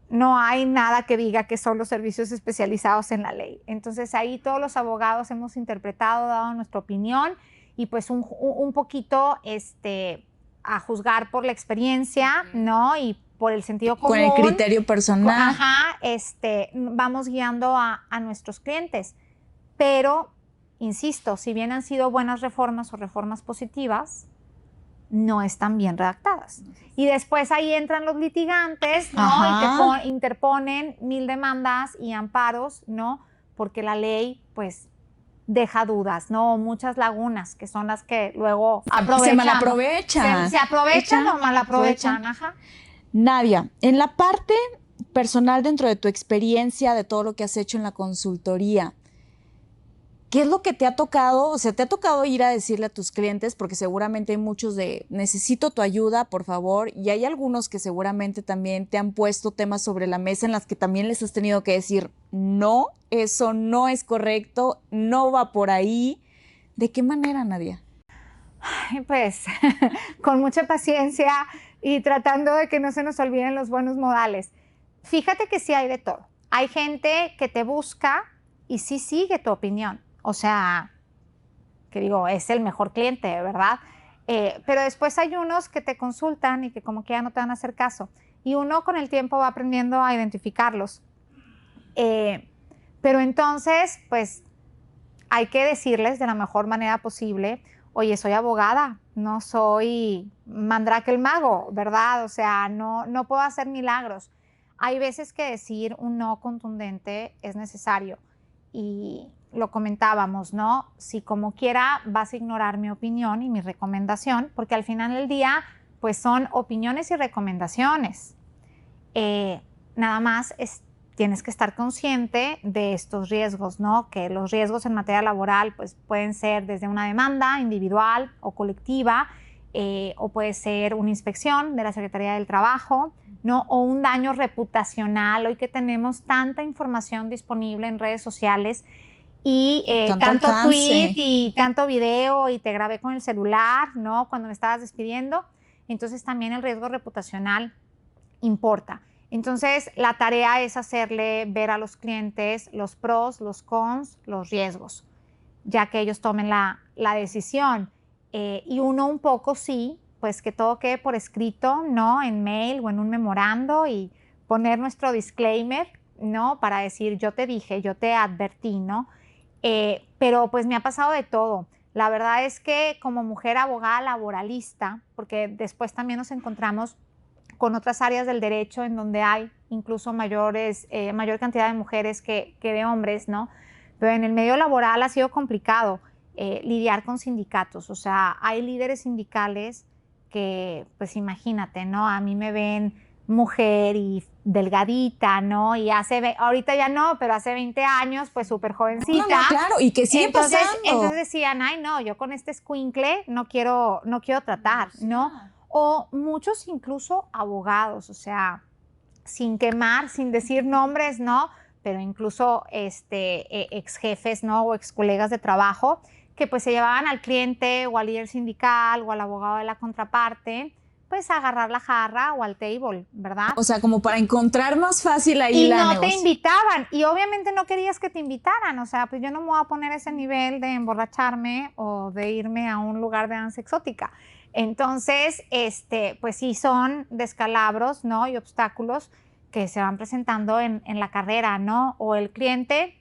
Speaker 3: no hay nada que diga que son los servicios especializados en la ley. Entonces ahí todos los abogados hemos interpretado, dado nuestra opinión, y pues un poquito a juzgar por la experiencia, ¿no? Y por el sentido común.
Speaker 2: Con el criterio personal.
Speaker 3: Ajá, vamos guiando a nuestros clientes. Pero, insisto, si bien han sido buenas reformas o reformas positivas, no están bien redactadas. Y después ahí entran los litigantes, ¿no? Y interponen 1000 demandas y amparos, ¿no? Porque la ley, pues, deja dudas, ¿no? Muchas lagunas, que son las que luego aprovechan.
Speaker 2: Se malaprovechan.
Speaker 3: Se aprovechan o malaprovechan, ajá.
Speaker 2: Nadia, en la parte personal, dentro de tu experiencia, de todo lo que has hecho en la consultoría, ¿qué es lo que te ha tocado? O sea, ¿te ha tocado ir a decirle a tus clientes? Porque seguramente hay muchos de, necesito tu ayuda, por favor. Y hay algunos que seguramente también te han puesto temas sobre la mesa en las que también les has tenido que decir, no, eso no es correcto, no va por ahí. ¿De qué manera, Nadia?
Speaker 3: Pues con mucha paciencia y tratando de que no se nos olviden los buenos modales. Fíjate que sí hay de todo. Hay gente que te busca y sí sigue tu opinión. O sea, que digo, es el mejor cliente, ¿verdad? Pero después hay unos que te consultan y que como que ya no te van a hacer caso. Y uno con el tiempo va aprendiendo a identificarlos. Pero entonces, pues, hay que decirles de la mejor manera posible, oye, soy abogada, no soy Mandrake el mago, ¿verdad? O sea, no puedo hacer milagros. Hay veces que decir un no contundente es necesario. Y lo comentábamos, ¿no? Si como quiera vas a ignorar mi opinión y mi recomendación, porque al final del día, pues son opiniones y recomendaciones. Nada más tienes que estar consciente de estos riesgos, ¿no? Que los riesgos en materia laboral, pues pueden ser desde una demanda individual o colectiva, o puede ser una inspección de la Secretaría del Trabajo, ¿no? O un daño reputacional. Hoy que tenemos tanta información disponible en redes sociales y tanto tweet y tanto video, y te grabé con el celular, ¿no? Cuando me estabas despidiendo. Entonces también el riesgo reputacional importa. Entonces la tarea es hacerle ver a los clientes los pros, los cons, los riesgos, ya que ellos tomen la decisión. Y uno un poco sí, pues que todo quede por escrito, ¿no? En mail o en un memorando, y poner nuestro disclaimer, ¿no? Para decir, yo te dije, yo te advertí, ¿no? Pero pues me ha pasado de todo. La verdad es que como mujer abogada laboralista, porque después también nos encontramos con otras áreas del derecho en donde hay incluso mayor cantidad de mujeres que de hombres, ¿no? Pero en el medio laboral ha sido complicado lidiar con sindicatos. O sea, hay líderes sindicales que, pues imagínate, ¿no? A mí me ven mujer y delgadita, ¿no? Y ahorita ya no, pero hace 20 años, pues súper jovencita.
Speaker 2: No, claro, y que sigue pasando.
Speaker 3: Entonces decían, ay, no, yo con este escuincle no quiero tratar, ¿no? O muchos incluso abogados, o sea, sin quemar, sin decir nombres, ¿no? Pero incluso ex jefes, ¿no? O ex colegas de trabajo, que pues se llevaban al cliente o al líder sindical o al abogado de la contraparte, pues a agarrar la jarra o al table, ¿verdad?
Speaker 2: O sea, como para encontrar más fácil ahí la
Speaker 3: negocio. Y no
Speaker 2: negocio.
Speaker 3: te invitaban, y obviamente no querías que te invitaran, o sea, pues yo no me voy a poner ese nivel de emborracharme o de irme a un lugar de danza exótica. Entonces, pues sí son descalabros, ¿no? Y obstáculos que se van presentando en la carrera, ¿no? O el cliente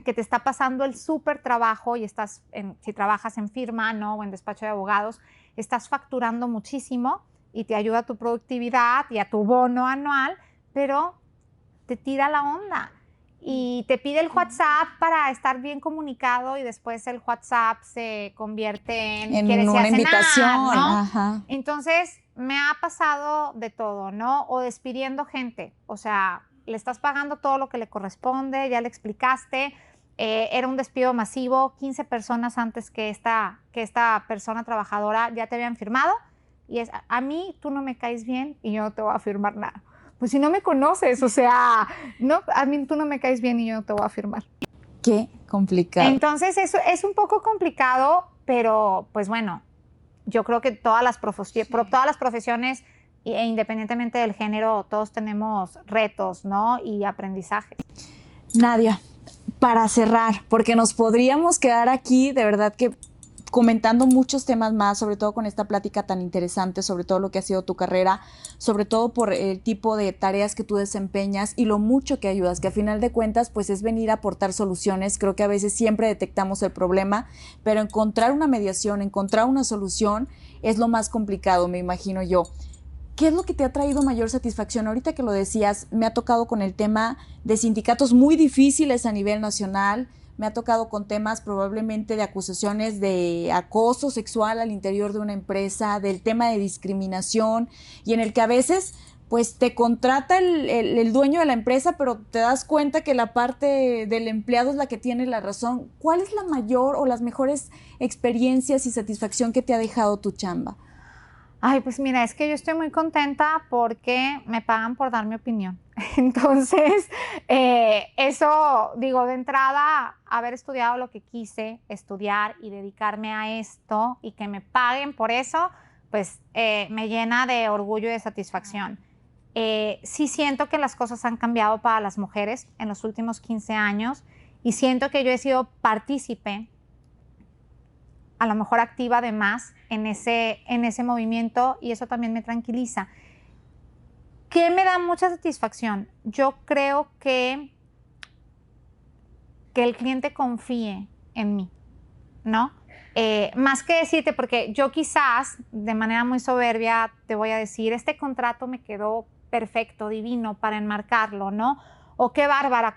Speaker 3: que te está pasando el súper trabajo y si trabajas en firma, ¿no? O en despacho de abogados, estás facturando muchísimo y te ayuda a tu productividad y a tu bono anual, pero te tira la onda y te pide el WhatsApp para estar bien comunicado y después el WhatsApp se convierte en
Speaker 2: una invitación,
Speaker 3: ¿no?
Speaker 2: Ajá.
Speaker 3: Entonces, me ha pasado de todo, ¿no? O despidiendo gente, o sea, le estás pagando todo lo que le corresponde, ya le explicaste, era un despido masivo, 15 personas antes que esta persona trabajadora ya te habían firmado y a mí tú no me caes bien y yo no te voy a firmar nada. Pues si no me conoces, o sea, no, a mí tú no me caes bien y yo no te voy a firmar.
Speaker 2: Qué complicado.
Speaker 3: Entonces eso es un poco complicado, pero pues bueno, yo creo que todas las profesiones e independientemente del género, todos tenemos retos, ¿no? Y aprendizajes.
Speaker 2: Nadia, para cerrar, porque nos podríamos quedar aquí, de verdad que comentando muchos temas más, sobre todo con esta plática tan interesante, sobre todo lo que ha sido tu carrera, sobre todo por el tipo de tareas que tú desempeñas y lo mucho que ayudas, que a final de cuentas pues es venir a aportar soluciones. Creo que a veces siempre detectamos el problema, pero encontrar una mediación, encontrar una solución es lo más complicado, me imagino yo. ¿Qué es lo que te ha traído mayor satisfacción? Ahorita que lo decías, me ha tocado con el tema de sindicatos muy difíciles a nivel nacional, me ha tocado con temas probablemente de acusaciones de acoso sexual al interior de una empresa, del tema de discriminación, y en el que a veces pues te contrata el dueño de la empresa, pero te das cuenta que la parte del empleado es la que tiene la razón. ¿Cuál es la mayor o las mejores experiencias y satisfacción que te ha dejado tu chamba?
Speaker 3: Ay, pues mira, es que yo estoy muy contenta porque me pagan por dar mi opinión. Entonces, eso, digo, de entrada, haber estudiado lo que quise estudiar y dedicarme a esto y que me paguen por eso, pues me llena de orgullo y de satisfacción. Sí siento que las cosas han cambiado para las mujeres en los últimos 15 años y siento que yo he sido partícipe, a lo mejor activa de más en ese movimiento y eso también me tranquiliza. ¿Qué me da mucha satisfacción? Yo creo que el cliente confíe en mí, ¿no? Más que decirte, porque yo quizás de manera muy soberbia te voy a decir, este contrato me quedó perfecto, divino para enmarcarlo, ¿no? O qué bárbara,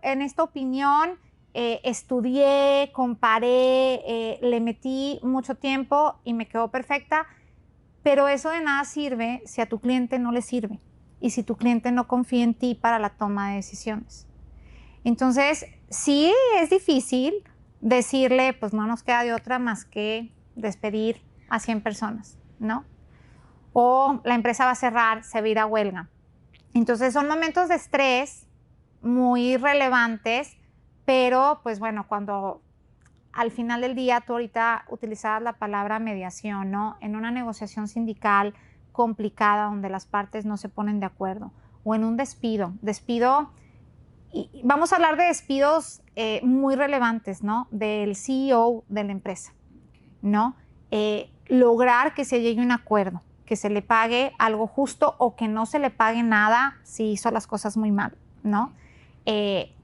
Speaker 3: en esta opinión estudié, comparé, le metí mucho tiempo y me quedó perfecta, pero eso de nada sirve si a tu cliente no le sirve y si tu cliente no confía en ti para la toma de decisiones. Entonces, sí es difícil decirle, pues no nos queda de otra más que despedir a 100 personas, ¿no? O la empresa va a cerrar, se va a ir a huelga. Entonces, son momentos de estrés muy relevantes, pero pues bueno, cuando al final del día tú ahorita utilizabas la palabra mediación, ¿no? En una negociación sindical complicada donde las partes no se ponen de acuerdo, o en un despido, y vamos a hablar de despidos muy relevantes, ¿no? Del CEO de la empresa, ¿no? Lograr que se llegue a un acuerdo, que se le pague algo justo o que no se le pague nada si hizo las cosas muy mal, ¿no?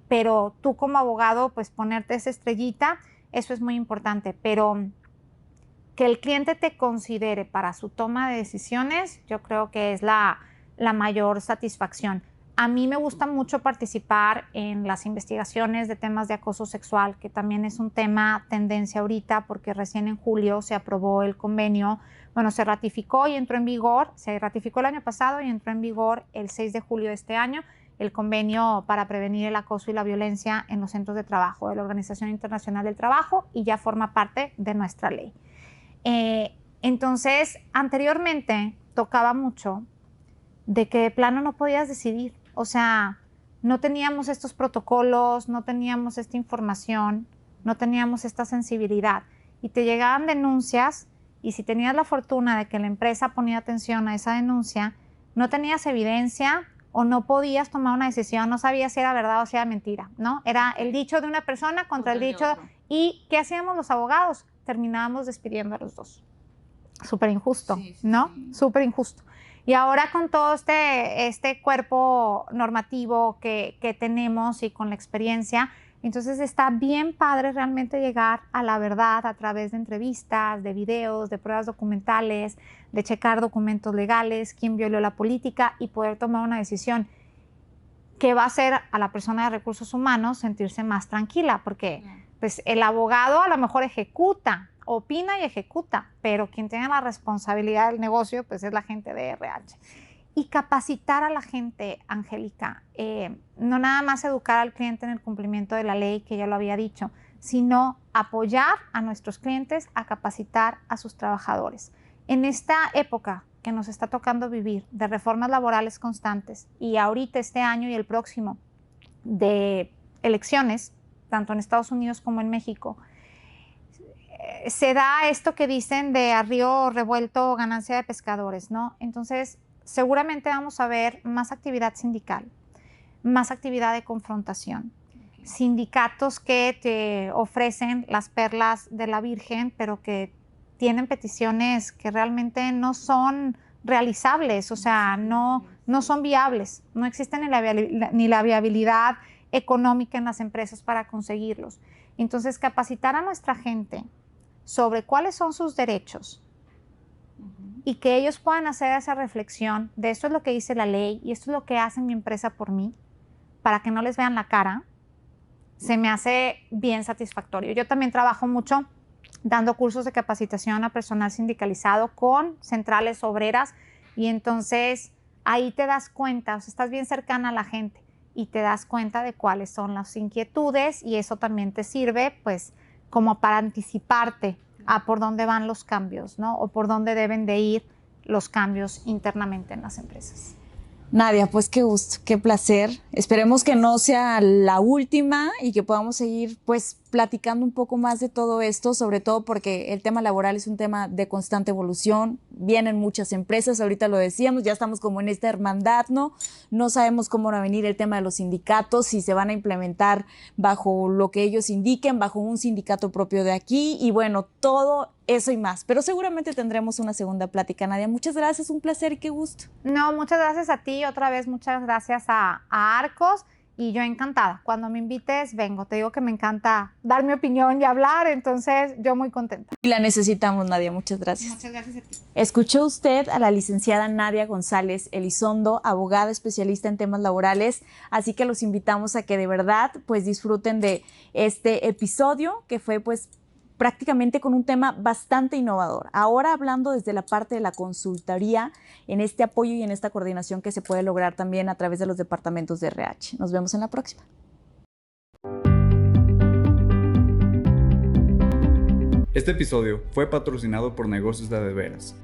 Speaker 3: Pero tú como abogado, pues ponerte esa estrellita, eso es muy importante, pero que el cliente te considere para su toma de decisiones, yo creo que es la mayor satisfacción. A mí me gusta mucho participar en las investigaciones de temas de acoso sexual, que también es un tema tendencia ahorita porque recién en julio se aprobó el convenio, bueno, se ratificó y entró en vigor, se ratificó el año pasado y entró en vigor el 6 de julio de este año, el convenio para prevenir el acoso y la violencia en los centros de trabajo de la Organización Internacional del Trabajo y ya forma parte de nuestra ley. Entonces, anteriormente tocaba mucho de que de plano no podías decidir. O sea, no teníamos estos protocolos, no teníamos esta información, no teníamos esta sensibilidad. Y te llegaban denuncias y si tenías la fortuna de que la empresa ponía atención a esa denuncia, no tenías evidencia o no podías tomar una decisión, no sabías si era verdad o si era mentira, ¿no? Era el dicho de una persona contra el dicho. ¿Y qué hacíamos los abogados? Terminábamos despidiendo a los dos. Súper injusto, ¿no? Súper injusto. Y ahora con todo este cuerpo normativo que tenemos y con la experiencia, entonces está bien padre realmente llegar a la verdad a través de entrevistas, de videos, de pruebas documentales, de checar documentos legales, quién violó la política y poder tomar una decisión que va a hacer a la persona de recursos humanos sentirse más tranquila, porque pues, el abogado a lo mejor ejecuta, opina y ejecuta, pero quien tiene la responsabilidad del negocio pues es la gente de RH. Y capacitar a la gente, Angélica, no nada más educar al cliente en el cumplimiento de la ley, que ya lo había dicho, sino apoyar a nuestros clientes a capacitar a sus trabajadores. En esta época que nos está tocando vivir de reformas laborales constantes y ahorita este año y el próximo de elecciones, tanto en Estados Unidos como en México, se da esto que dicen de a río revuelto ganancia de pescadores, ¿no? Entonces, seguramente vamos a ver más actividad sindical, más actividad de confrontación, sindicatos que te ofrecen las perlas de la Virgen, pero que tienen peticiones que realmente no son realizables, o sea, no son viables, no existe ni la viabilidad económica en las empresas para conseguirlos. Entonces, capacitar a nuestra gente sobre cuáles son sus derechos y que ellos puedan hacer esa reflexión de esto es lo que dice la ley y esto es lo que hace mi empresa por mí, para que no les vean la cara, se me hace bien satisfactorio. Yo también trabajo mucho dando cursos de capacitación a personal sindicalizado con centrales obreras y entonces ahí te das cuenta, o sea, estás bien cercana a la gente y te das cuenta de cuáles son las inquietudes y eso también te sirve pues como para anticiparte a por dónde van los cambios, ¿no? O por dónde deben de ir los cambios internamente en las empresas.
Speaker 2: Nadia, pues qué gusto, qué placer. Esperemos que no sea la última y que podamos seguir pues platicando un poco más de todo esto, sobre todo porque el tema laboral es un tema de constante evolución. Vienen muchas empresas, ahorita lo decíamos, ya estamos como en esta hermandad, ¿no? No sabemos cómo va a venir el tema de los sindicatos, si se van a implementar bajo lo que ellos indiquen, bajo un sindicato propio de aquí y bueno, todo eso y más. Pero seguramente tendremos una segunda plática, Nadia. Muchas gracias, un placer y qué gusto.
Speaker 3: No, muchas gracias a ti, otra vez muchas gracias a Arcos. Y yo encantada. Cuando me invites, vengo. Te digo que me encanta dar mi opinión y hablar, entonces yo muy contenta.
Speaker 2: La necesitamos, Nadia. Muchas gracias.
Speaker 3: Muchas gracias a ti.
Speaker 2: Escuchó usted a la licenciada Nadia González Elizondo, abogada especialista en temas laborales, así que los invitamos a que de verdad pues disfruten de este episodio que fue pues prácticamente con un tema bastante innovador. Ahora hablando desde la parte de la consultoría, en este apoyo y en esta coordinación que se puede lograr también a través de los departamentos de RH. Nos vemos en la próxima.
Speaker 1: Este episodio fue patrocinado por Negocios de Veras.